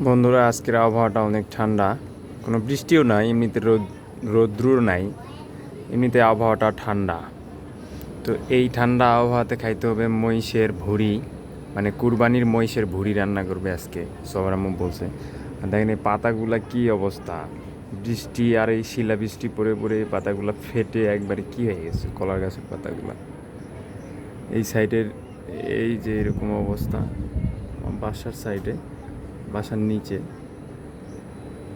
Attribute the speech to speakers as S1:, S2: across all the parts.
S1: বন্ধুরা, আজকের আবহাওয়াটা অনেক ঠান্ডা, কোনো বৃষ্টিও নাই, এমনিতে রৌদ্রও নাই, এমনিতে আবহাওয়াটা ঠান্ডা। তো এই ঠান্ডা আবহাওয়াতে খাইতে হবে মহিষের ভুঁড়ি, মানে কুরবানির মহিষের ভুঁড়ি রান্না করবে আজকে সবার আম্মু বলছে। আর দেখেন এই পাতাগুলা কী অবস্থা, বৃষ্টি আর এই শিলা বৃষ্টি পড়ে পড়ে এই পাতাগুলো ফেটে একবারে কী হয়ে গেছে, কলার গাছের পাতাগুলা। এই সাইডের এই যে এরকম অবস্থা, বাসার সাইডে, বাসার নিচে,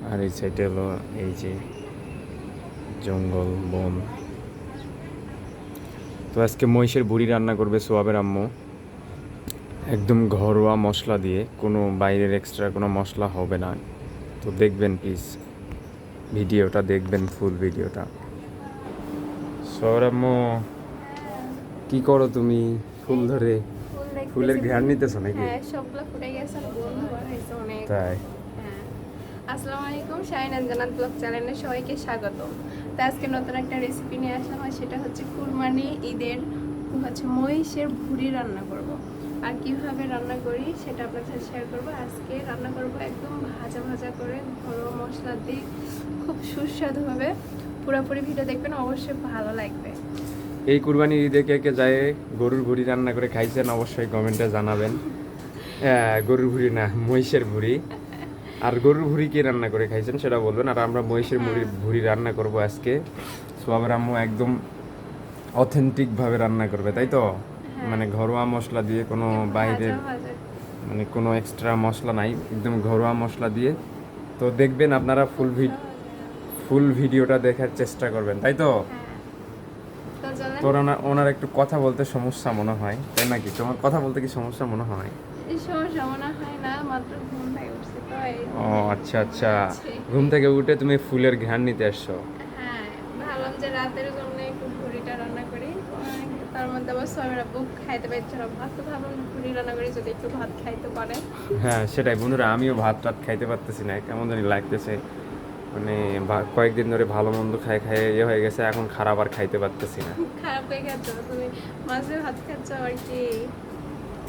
S1: আর এই সাইডে হলো এই যে জঙ্গল বন। তো আজকে মহিষের ভুঁড়ি রান্না করবে সোহাবের আম্মু, একদম ঘরোয়া মশলা দিয়ে, কোনো বাইরের এক্সট্রা কোনো মশলা হবে না। তো দেখবেন প্লিজ, ভিডিওটা দেখবেন, ফুল ভিডিওটা। সোহাবের আম্মু, কি করো তুমি? ফুল ধরে ফুলের ঘ্রাণ নিতেছো নাকি?
S2: হ্যাঁ, সবগুলো ফুটে গেছে, গন্ধ বার হয়েছে অনেক।
S1: তাই?
S2: হ্যাঁ। আসসালামু আলাইকুম, শাহিনাজ জান্নাত ব্লগ চ্যানেলে সবাইকে স্বাগত। তো আজকে নতুন একটা রেসিপি নিয়ে আসা হয়, সেটা হচ্ছে কুরবানি ঈদের মহিষের ভুঁড়ি রান্না করব। আর কিভাবে রান্না করি সেটা আপনার সাথে শেয়ার করব। আজকে রান্না করব একদম ভাজা ভাজা করে, ঘরোয়া মশলা দিয়ে, খুব সুস্বাদুভাবে। পুরোপুরি ভিডিও দেখবেন, অবশ্যই ভালো লাগবে।
S1: এই কুরবানির ঈদে কে কে যায় গরুর ভুঁড়ি রান্না করে খাইছেন অবশ্যই কমেন্টে জানাবেন। গরুর ভুঁড়ি না, মহিষের ভুঁড়ি। আর গরুর ভুঁড়ি কে রান্না করে খাইছেন সেটা বলবেন। আর আমরা মহিষের ভুঁড়ি রান্না করব আজকে। সোহাবের আম্মু একদম অথেন্টিকভাবে রান্না করবে, তাই তো? মানে ঘরোয়া মশলা দিয়ে, কোনো বাইরের মানে কোনো এক্সট্রা মশলা নাই, একদম ঘরোয়া মশলা দিয়ে। তো দেখবেন আপনারা ফুল ভিডিওটা দেখার চেষ্টা করবেন, তাই তো? তোর ওনার একটু কথা বলতে সমস্যা মনে হয়, তাই নাকি? তোমার কথা বলতে কি সমস্যা মনে হয়?
S2: সমস্যা মনে হয় না, মাত্র ঘুম থেকে উঠছি তো।
S1: ও আচ্ছা আচ্ছা, ঘুম থেকে উঠে তুমি ফুলের ঘ্রাণ নিতে আসছো?
S2: হ্যাঁ, ভাবলাম যে রাতের জন্য একটু ভুড়িটা রান্না করি। তার মধ্যে আবার সোয়াবের আব্বু খাইতে পারছিল ভাত, তো ভাবলাম ভুড়ি রান্না করি, যদি একটু ভাত খাইতে পারে।
S1: হ্যাঁ সেটাই বন্ধুরা, আমিও ভাত টাত খাইতে পারতেছি না, কেমন জানি লাগতেছে। মানে কয়েকদিন ধরে ভালো মন্দ খাই খাই হয়ে গেছে, এখন খারাপ আর খাইতে পারতেছি না।
S2: খারাপ হয়ে গেছো তুমি, মাঝে ভাত খাচ্ছ আর কি।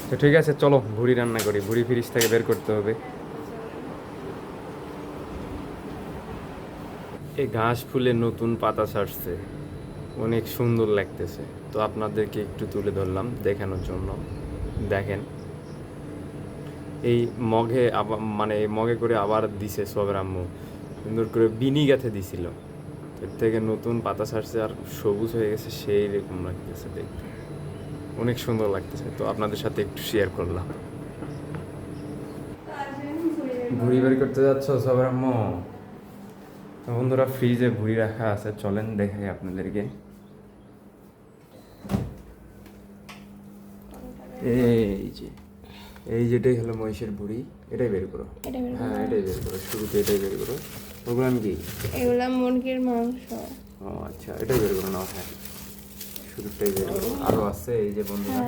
S1: তো ঠিক আছে, চলো ভুড়ি রান্না করি। ভুড়ি ফ্রিজ থেকে বের করতে হবে। এই ঘাস ফুলে নতুন পাতা ছাড়ছে, অনেক সুন্দর লাগতেছে। তো আপনাদেরকে একটু তুলে ধরলাম দেখানোর জন্য। দেখেন এই মগে আবার, মানে মগে করে আবার দিছে সোহাবের আম্মু, সুন্দর করে বিনি গাঁথে দিছিল। এর থেকে নতুন পাতা ছাড়ছে আর সবুজ হয়ে গেছে, সেই রকম লাগতেছে দেখতে, অনেক সুন্দর লাগতেছে। তো আপনাদের সাথে একটু শেয়ার করলাম। ভুড়ি বের করতে যাচ্ছ সোহাবের আম্মু? তো বন্ধুরা, ফ্রিজে ভুড়ি রাখা আছে, চলেন দেখাই আপনাদেরকে। এই যেটাই হলো মহিষের ভুড়ি, এটাই বের করো। হ্যাঁ এটাই বের করো, শুরুতে এটাই বের করো। ওগুলো কি?
S2: এগুলা মুরগির মাংস।
S1: ও আচ্ছা, এটাই বের করো না? হ্যাঁ শুরুটাই বের করো। আরো আছে এই যে বন্ধুরা,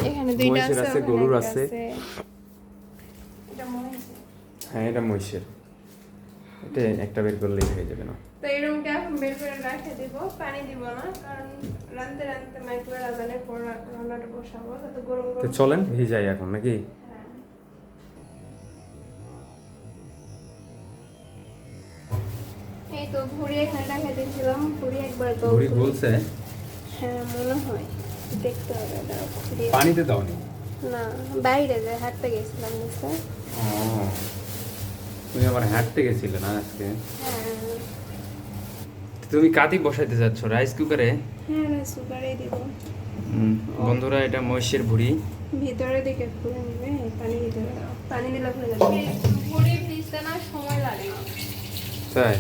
S2: এখানে দুইটা
S1: মহিষের আছে, গরুর আছে।
S2: এটা মহিষের।
S1: হ্যাঁ এটা মহিষের, এটা একটা বের করলেই হয়ে যাবে না?
S2: তো এই রুমটা এখন বের করে রেখে দিব, পানি দিব না, কারণ রান্তে রান্তে মাইক্রোওয়েভ আজানের পর রান্নাটা বসাবো, তো গরম
S1: তো
S2: গরম।
S1: চলেন ভিজাই এখন নাকি?
S2: হ্যাঁ। এই তো ভুড়ি এখানে রেখে দিয়েছিলাম, ভুড়ি একবার
S1: ভুড়ি বলছে?
S2: হ্যাঁ মনে হয়, দেখতে হবে।
S1: পানিতে দাও নি?
S2: না, বাইরে যে হাঁটতে গেছিলাম নিচে।
S1: ও, তুমি আবার হাঁটতে গেছিলে না আজকে?
S2: হ্যাঁ
S1: তুমি কাতি বসাইতে যাচ্ছ রাইস কুকারে?
S2: হ্যাঁ, রাইস কুকারেই দিব।
S1: বন্ধুরা, এটা মহিষের ভুড়ি।
S2: ভিতরে দিকে খুলে নিবে, পানি দিতে হবে, পানি দিলে খুলে যাবে। ভুড়ি ভিজতে না সময় লাগে না।
S1: তাই?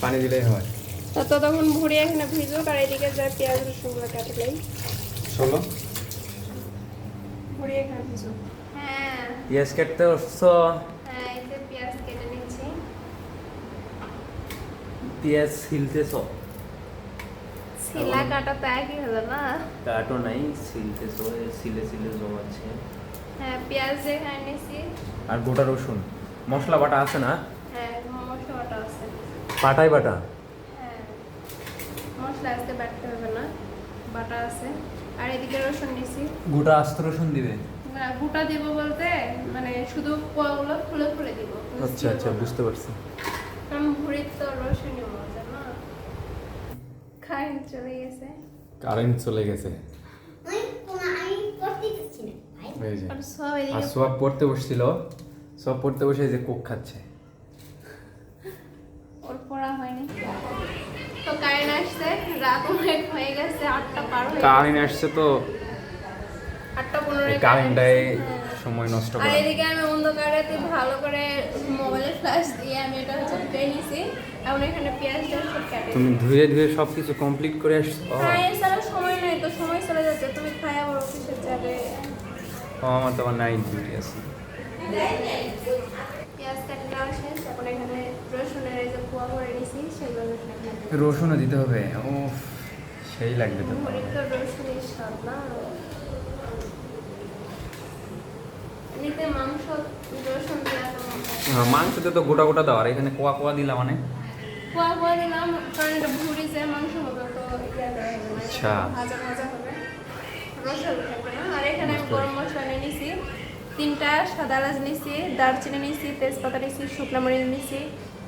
S1: পানি দিলেই হয়?
S2: তো ততক্ষণ ভুড়ি এখানে ভিজুক, আর এদিকে যা পেঁয়াজ রসুনগুলো কাটলেই।
S1: চলো
S2: ভুড়ি এখানে ভিজুক। হ্যাঁ
S1: পেঁয়াজ কাটতে আসছো?
S2: হ্যাঁ, এই যে পেঁয়াজ কেটে নিচ্ছি।
S1: পেঁয়াজ ছিলতেছ?
S2: ছিলা কাটা তো একই হলো না?
S1: কাটো নাই, ছিলতেছ, ছিলে ছিলে জমাচ্ছে।
S2: হ্যাঁ, পেঁয়াজ এখানে নিচ্ছি।
S1: আর গোটা রসুন, মশলা বাটা আছে না?
S2: হ্যাঁ, মশলা বাটা আছে।
S1: পাটাই বাটা?
S2: হ্যাঁ, মশলা আজকে বাটতে হবে না, বাটা আছে। আর এদিকে রসুন নিছি।
S1: গোটা আস্ত রসুন দিবে?
S2: গোটা দিব বলতে মানে শুধু কোয়াগুলো খুলে খুলে দিব।
S1: আচ্ছা আচ্ছা, বুঝতে পারছি।
S2: কারণ ভুড়ির তো রসুনই মজা না। কারেন্ট চলে গেছে।
S1: কারেন্ট চলে গেছে। এই যে।
S2: আর সব
S1: আর
S2: এদিকে
S1: সব পড়তে বসছিল, সব পড়তে বসে এই যে কোক খাচ্ছে।
S2: ওর পড়া হয়নি। তো কারেন্ট আসছে, রাত অনেক হয়ে গেছে, 8টা পার হয়ে গেছে।
S1: কারেন্ট আসছে তো
S2: 8:15
S1: কারেন্টটাই সময় নষ্ট
S2: আর
S1: করে।
S2: এদিকে আমি অন্ধকারেতে ভালো করে মোবাইলের ফ্ল্যাশ দিয়ে আমি এটা হচ্ছে ধুয়ে নিছি। এখন এখানে পেঁয়াজটা সব কেটে
S1: তুমি ধুয়ে ধুয়ে সবকিছু কমপ্লিট করে আসছো?
S2: খাই ছাড়া সময় নাই তো, সময় চলে যাচ্ছে। তুমি খাই আবার অফিসে যাবে।
S1: আমার তো আবার নাইট ডিউটি আছে।
S2: পেঁয়াজ কাটে নেওয়া শেষ। এখন এখানে রসুনের এই যে কুয়া করে নিছি সেগুলো
S1: রসুনও দিতে হবে? ও সেই লাগবে তো।
S2: ভুড়ির তো রসুনের স্বাদ না। এমনিতে মাংস রসুন দেওয়া তো
S1: মাংসতে তো গোটা গোটা দাও, আর এখানে কোয়া কোয়া দিলা মানে?
S2: কুয়া কুয়া দিলাম, কারণ এটা ভুড়ি যে মাংস হবে তো ইয়া দেওয়া হবে না,
S1: আচ্ছা।
S2: ভাজা ভাজা হবে, রসালো থাকবে না। আর এখানে আমি গরম মশলা নিয়ে নিছি 3টা, সাদা এলাচ নিছি, দারচিনি নিছি, তেজপাতা নিছি, শুকনো মরিচ নিছি,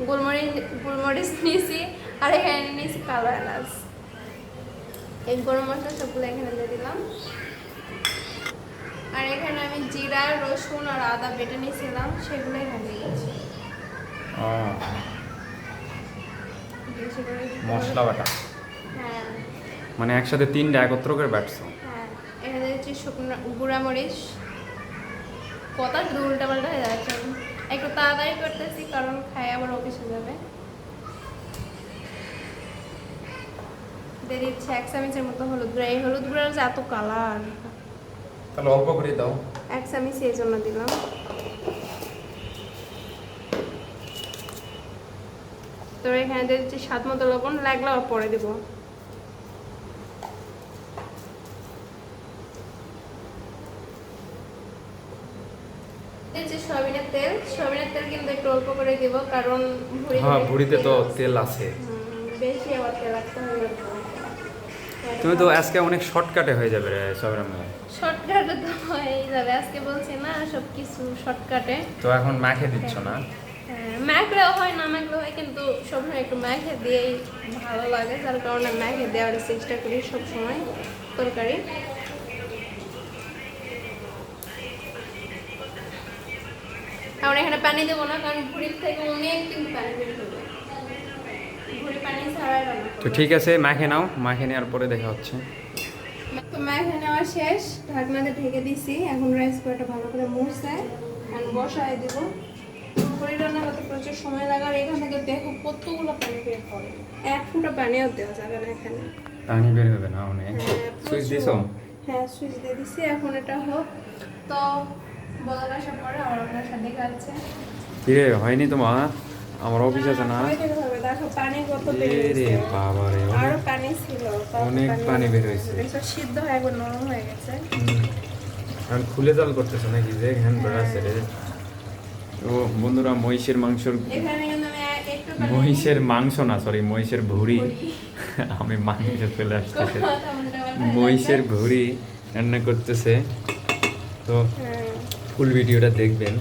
S2: গোলমরিচ নিছি, আর এখানে নিছি কালো এলাচ। এই গরম মশলা সবগুলো এখানে দিয়ে দিলাম। আর এখানে আমি জিরা, রসুন আর আদা বেটে নিয়েছিলাম, সেগুলো এখানে দিয়েছি।
S1: ও
S2: বেশি করে দিতে হবে।
S1: মশলা বাটা
S2: হ্যাঁ
S1: মানে একসাথে 3টা একত্র করে বাটছো?
S2: হ্যাঁ, এখানে দিচ্ছি শুকনো গুঁড়া মরিচ। কথা শুধু উল্টা পাল্টা হয়ে যাচ্ছে। একটু তাড়াতাড়ি করতেছি কারণ খাই আবার অফিসে যাবে। দিয়ে দিচ্ছি 1 চামচের মতো হলুদ গুঁড়া। এই হলুদ গুঁড়ার যে এত কালার,
S1: তাহলে অল্প করে দাও।
S2: 1 চামচ এই জন্য দিলাম। তো এখানে দিয়ে দিচ্ছি স্বাদ মতো লবণ, লাগলে আর পরে দিব। দিচ্ছি সয়াবিনের তেল। সয়াবিনের তেল কিন্তু একটু অল্প করে দিব, কারণ
S1: হ্যাঁ, ভুড়িতে তো তেল আছে।
S2: বেশি আবার তেল রাখতে হবে।
S1: তুমি তো আজকে অনেক শর্টকাটে হয়ে যাবে রে সব রান্না।
S2: শর্টকাটে তো হয়ে যাবে, আজকে বলছি না সব কিছু শর্টকাটে।
S1: তো এখন মাখে দিচ্ছ না?
S2: ম্যাকলেও হয় না ম্যাকলেও হয়, কিন্তু সবসময় একটু ম্যাখে দিয়েই ভালো লাগে, যার কারণে ম্যাখে দেওয়ার চেষ্টা করি সবসময় তরকারি। কারণ এখানে পানি দেবো না, কারণ ভুড়ির থেকে অনেক কিন্তু পানি বের হবে। ভুড়ি পানি ছাড়াই রান্না করবো।
S1: তো ঠিক আছে, মাখে নাও, মাখে নেওয়ার পরে দেখা হচ্ছে।
S2: তো মাখে নেওয়া শেষ, ঢাকনাতে ঢেকে দিছি। এখন রাইস কুকারটা ভালো করে মুছতে এখন বসায় দিব। ভুড়ি রান্না করতে প্রচুর সময় লাগে। আর এখান থেকে দেখো কতগুলো পানি বের করে, 1 ফুটা পানিও দেওয়া যাবে না এখানে।
S1: পানি বের হবে না অনেক। সুইচ দিছো?
S2: হ্যাঁ, সুইচ দিয়ে দিছি। এখন এটা হোক, তো বলার আসার পরে আমার আপনার সাথে খাচ্ছে।
S1: কিরে হয়নি তোমার? আমার অফিস আছে না?
S2: দেখো পানি কত
S1: এ রে বাবা রে,
S2: আরো পানি ছিল, তাও
S1: অনেক পানি বের হয়েছে।
S2: দেখো সিদ্ধ হয়ে একবার নরম হয়ে গেছে।
S1: এখন খুলে জাল করতেছো নাকি যে হ্যান্ড ব্রাশ আছে রে? তো বন্ধুরা, মহিষের মাংসর,
S2: এখানে কিন্তু আমি একটু পানি
S1: মহিষের মাংস না, সরি মহিষের ভুঁড়ি। আমি মাংস চলে আসতেছে। মহিষের ভুঁড়ি রান্না করতেছে, তো ফুল ভিডিওটা দেখবেন।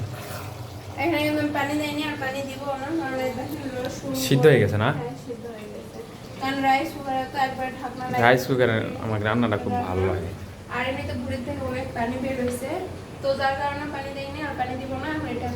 S2: এখানে কিন্তু আমি পানি দেইনি, আর পানি দিব না, কারণ এই দেখেন রসুন
S1: সিদ্ধ হয়ে গেছে না?
S2: হ্যাঁ, সিদ্ধ হয়ে গেছে। কারণ রাইস কুকারে তো একবার ঢাকনা লাগিয়ে
S1: রাইস কুকারে আমার রান্নাটা খুব ভালো লাগে।
S2: আর এমনিতে ভুড়ির থেকে অনেক পানি বের হয়েছে, তো যার কারণে পানি দেইনি আর পানি দিব না। এখন এটা